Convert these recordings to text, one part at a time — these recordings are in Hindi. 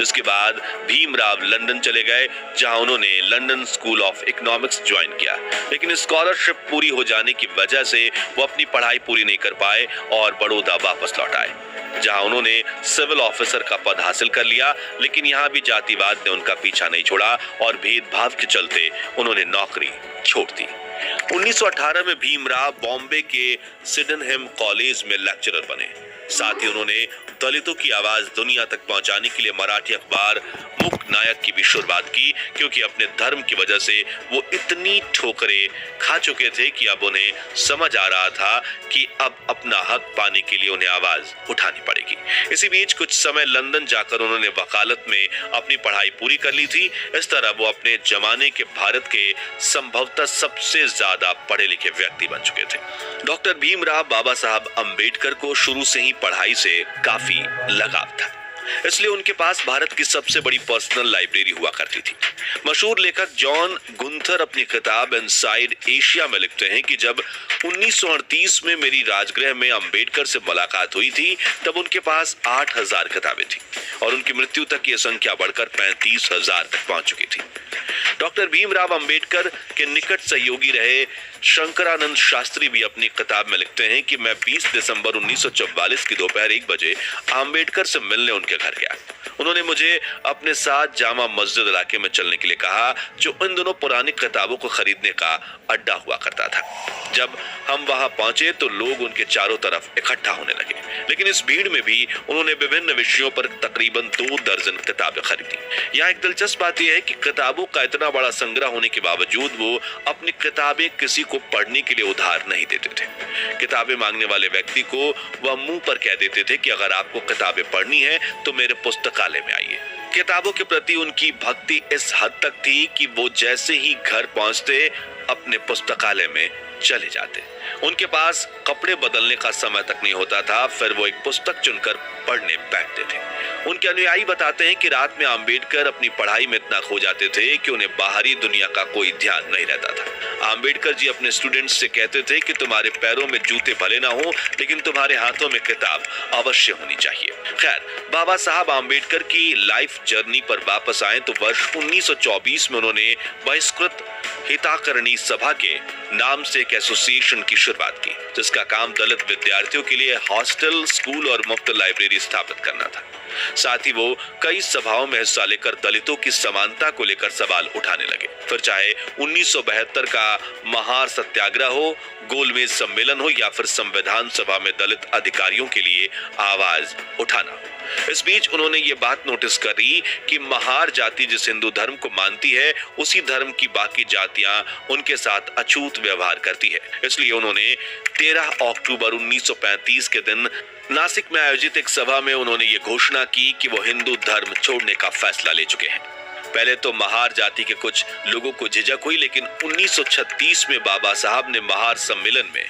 जिसके बाद भीमराव लंदन चले गए, जहां उन्होंने London school of economics join किया। लेकिन स्कॉलरशिप पूरी हो जाने की वजह से वो अपनी पढ़ाई पूरी नहीं कर पाए और बड़ौदा वापस लौट आए, जहां उन्होंने सिविल ऑफिसर का पद हासिल कर लिया। लेकिन यहां भी जातिवाद ने उनका पीछा नहीं छोड़ा और भेदभाव के चलते उन्होंने नौकरी छोड़ दी। 1918 में भीमराव बॉम्बे के सिडेनहम कॉलेज में लेक्चरर बने। साथ ही उन्होंने दलितों की आवाज दुनिया तक पहुंचाने के लिए मराठी अखबार मुक नायक की भी शुरुआत की, क्योंकि अपने धर्म की वजह से वो इतनी ठोकरें खा चुके थे कि अब उन्हें समझ आ रहा था कि अब अपना हक पाने के लिए उन्हें आवाज उठानी पड़ेगी। इसी बीच कुछ समय लंदन जाकर उन्होंने वकालत में अपनी पढ़ाई पूरी कर ली थी। इस तरह वो अपने जमाने के भारत के संभवतः सबसे ज्यादा पढ़े लिखे व्यक्ति बन चुके थे। डॉक्टर भीमराव बाबा साहब अंबेडकर को शुरू से ही पढ़ाई से काफी लगाव था, इसलिए उनके पास भारत की सबसे बड़ी पर्सनल लाइब्रेरी हुआ करती थी। मशहूर लेखक जॉन गुंथर अपनी किताब इनसाइड एशिया में लिखते हैं कि जब 1938 में मेरी राजगृह में अंबेडकर से मुलाकात हुई थी, तब उनके पास 8000 किताबें थी और उनकी मृत्यु तक यह संख्या बढ़कर 35,000 तक पहुंच चुकी थी। डॉक्टर भीमराव अंबेडकर के निकट सहयोगी रहे शंकरानंद शास्त्री भी अपनी किताब में लिखते हैं कि मैं 20 दिसंबर 1944 की दोपहर 1 बजे अंबेडकर से मिलने उनके घर गया। उन्होंने मुझे अपने साथ जामा मस्जिद इलाके में चलने के लिए कहा, जो इन दोनों पुरानी किताबों को खरीदने का अड्डा हुआ करता था। जब हम वहां पहुंचे तो लोग उनके चारों तरफ इकट्ठा होने लगे, लेकिन इस भीड़ में भी उन्होंने विभिन्न विषयों पर तकरीबन 2 दर्जन किताबें खरीदी। यहाँ एक दिलचस्प बात यह है कि किताबों का इतना बड़ा संग्रह होने के बावजूद वो अपनी किताबें किसी को पढ़ने के लिए उधार नहीं देते थे। किताबें मांगने वाले व्यक्ति को वह मुंह पर कह देते थे कि अगर आपको किताबें पढ़नी है तो मेरे पुस्तकालय में आइए। किताबों के प्रति उनकी भक्ति इस हद तक थी कि वो जैसे ही घर पहुंचते अपने पुस्तकालय में चले जाते। उनके पास कपड़े बदलने का समय तक नहीं होता था, फिर वो एक पुस्तक चुनकर पढ़ने बैठते थे। उनके अनुयायी बताते हैं कि रात में अंबेडकर अपनी पढ़ाई में इतना खो जाते थे कि उन्हें बाहरी दुनिया का कोई ध्यान नहीं रहता था। अंबेडकर जी अपने स्टूडेंट्स से कहते थे कि तुम्हारे पैरों में जूते भले ना हो, लेकिन तुम्हारे हाथों में किताब अवश्य होनी चाहिए। खैर, बाबा साहब अंबेडकर की लाइफ जर्नी पर वापस आए तो वर्ष 1924 में उन्होंने बहिष्कृत हिताकरणी सभा के नाम से एक एसोसिएशन की शुरुआत की, जिसका काम दलित विद्यार्थियों के लिए हॉस्टल, स्कूल और मुफ्त लाइब्रेरी स्थापित करना था। साथ ही वो कई सभाओं में हिस्सा लेकर दलितों की समानता को लेकर सवाल उठाने लगे। फिर चाहे 1972 का महार सत्याग्रह हो, गोलमेज सम्मेलन हो या फिर संविधान सभा में दलित अधिकारियों के लिए आवाज उठाना। इस बीच उन्होंने ये बात नोटिस करी कि महार जाति जिस हिंदू धर्म को मानती है, उसी धर्म की बाकी जातियां उनके साथ अछूत व्यवहार करती है। इसलिए उन्होंने 13 अक्टूबर 1935 के दिन नासिक में आयोजित एक सभा में उन्होंने ये घोषणा की कि वो हिंदू धर्म छोड़ने का फैसला ले चुके हैं। पहले तो महार जाति के कुछ लोगों को झिझक हुई, लेकिन 1936 में बाबा साहब ने महार सम्मेलन में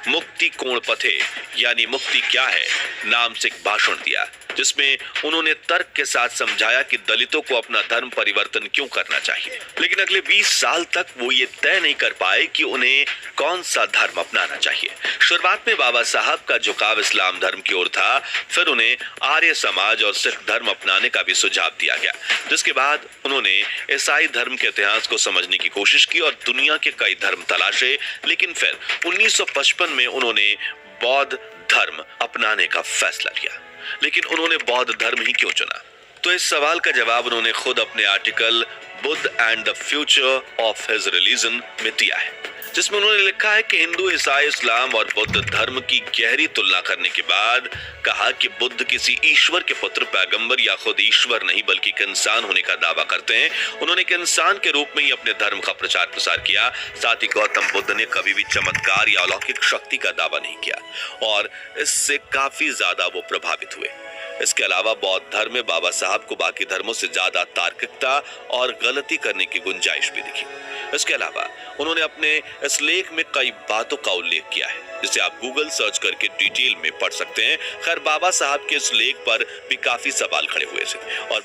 मुक्ति कोण पथे यानी मुक्ति क्या है नाम से एक भाषण दिया, जिसमें उन्होंने तर्क के साथ समझाया कि दलितों को अपना धर्म परिवर्तन क्यों करना चाहिए। लेकिन अगले 20 साल तक वो ये तय नहीं कर पाए कि उन्हें कौन सा धर्म अपनाना चाहिए। शुरुआत में बाबा साहब का झुकाव इस्लाम धर्म की ओर था, फिर उन्हें आर्य समाज और सिख धर्म अपनाने का भी सुझाव दिया गया, जिसके बाद उन्होंने ईसाई धर्म के इतिहास को समझने की कोशिश की और दुनिया के कई धर्म तलाशे। लेकिन फिर 1955 में उन्होंने बौद्ध धर्म अपनाने का फैसला लिया। लेकिन उन्होंने बौद्ध धर्म ही क्यों चुना? तो इस सवाल का जवाब उन्होंने खुद अपने article Buddha and the future of his religion में दिया है, जिसमें उन्होंने लिखा है कि हिंदू, ईसाई, इस्लाम और बौद्ध धर्म की गहरी तुलना करने के बाद कहा कि बुद्ध किसी ईश्वर के पुत्र, पैगंबर या खुद ईश्वर नहीं बल्कि एक इंसान होने का दावा करते हैं। उन्होंने एक इंसान के रूप में ही अपने धर्म का प्रचार प्रसार किया। साथ ही गौतम बुद्ध ने कभी भी चमत्कार या अलौकिक शक्ति का दावा नहीं किया और इससे काफी ज्यादा वो प्रभावित हुए। इसके अलावा बौद्ध धर्म में बाबा साहब को बाकी धर्मों से ज्यादा तार्किकता और गलती करने की गुंजाइश भी दिखी। इसके अलावा उन्होंने अपने इस लेख में कई बातों का उल्लेख किया है, जिसे आप गूगल सर्च करके डिटेल में पढ़ सकते हैं। खैर, बाबा साहब के इस लेख पर भी काफी सवाल खड़े हुए थे और